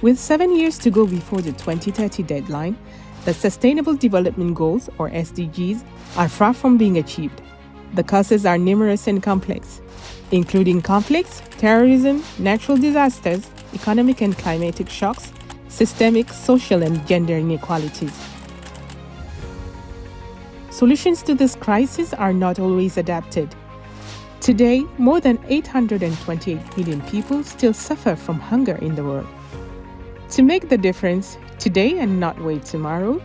With 7 years to go before the 2030 deadline, the Sustainable Development Goals, or SDGs, are far from being achieved. The causes are numerous and complex, including conflicts, terrorism, natural disasters, economic and climatic shocks, systemic, social, and gender inequalities. Solutions to this crisis are not always adapted. Today, more than 828 million people still suffer from hunger in the world. To make the difference today and not wait tomorrow,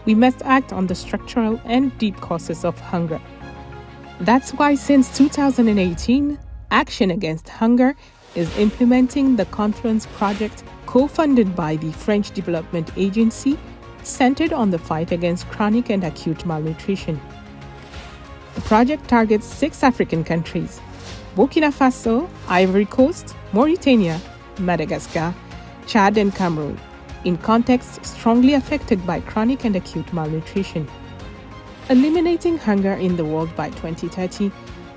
we must act on the structural and deep causes of hunger. That's why since 2018, Action Against Hunger is implementing the Confluences project co-funded by the French Development Agency, centered on the fight against chronic and acute malnutrition. The project targets 6 African countries: Burkina Faso, Ivory Coast, Mauritania, Madagascar, Chad, and Cameroon, in contexts strongly affected by chronic and acute malnutrition. Eliminating hunger in the world by 2030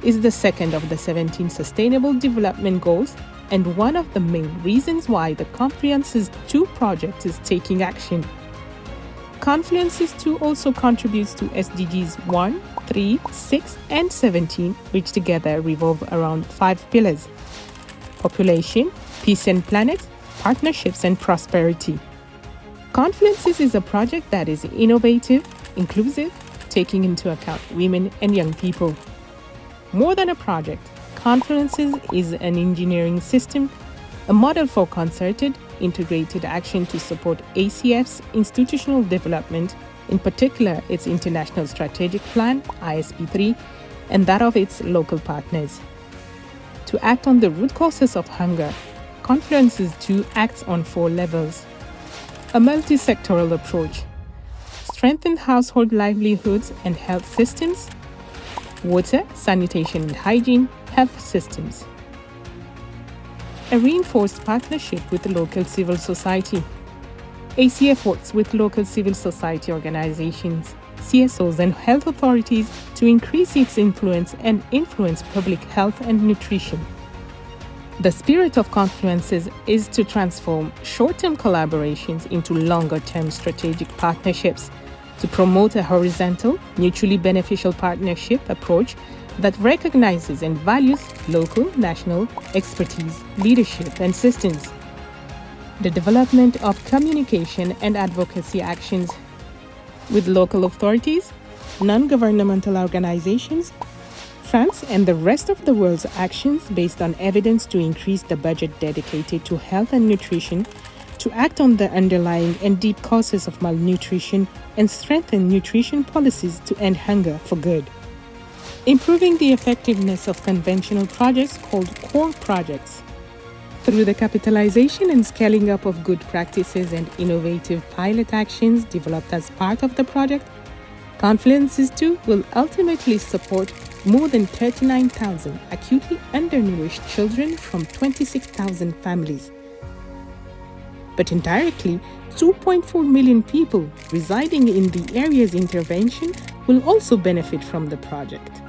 is the second of the 17 Sustainable Development Goals and one of the main reasons why the Confluences 2 project is taking action. Confluences 2 also contributes to SDGs 1, 3, 6, and 17, which together revolve around 5 pillars: population, peace and planet, partnerships, and prosperity. Confluences is a project that is innovative, inclusive, taking into account women and young people. More than a project, Confluences is an engineering system, a model for concerted, integrated action to support ACF's institutional development, in particular its International Strategic Plan, ISP3, and that of its local partners. To act on the root causes of hunger, Confluences 2 acts on 4 levels. A multi-sectoral approach: strengthen household livelihoods and health systems, water, sanitation and hygiene, health systems. A reinforced partnership with the local civil society. ACF works with local civil society organizations, CSOs, and health authorities to increase its influence and influence public health and nutrition. The spirit of Confluences is to transform short-term collaborations into longer-term strategic partnerships, to promote a horizontal, mutually beneficial partnership approach that recognizes and values local, national expertise, leadership, and systems. The development of communication and advocacy actions with local authorities, non-governmental organizations, France, and the rest of the world's actions based on evidence to increase the budget dedicated to health and nutrition, to act on the underlying and deep causes of malnutrition, and strengthen nutrition policies to end hunger for good. Improving the effectiveness of conventional projects called core projects. Through the capitalization and scaling up of good practices and innovative pilot actions developed as part of the project, Confluences 2 will ultimately support more than 39,000 acutely undernourished children from 26,000 families. But indirectly, 2.4 million people residing in the area's intervention will also benefit from the project.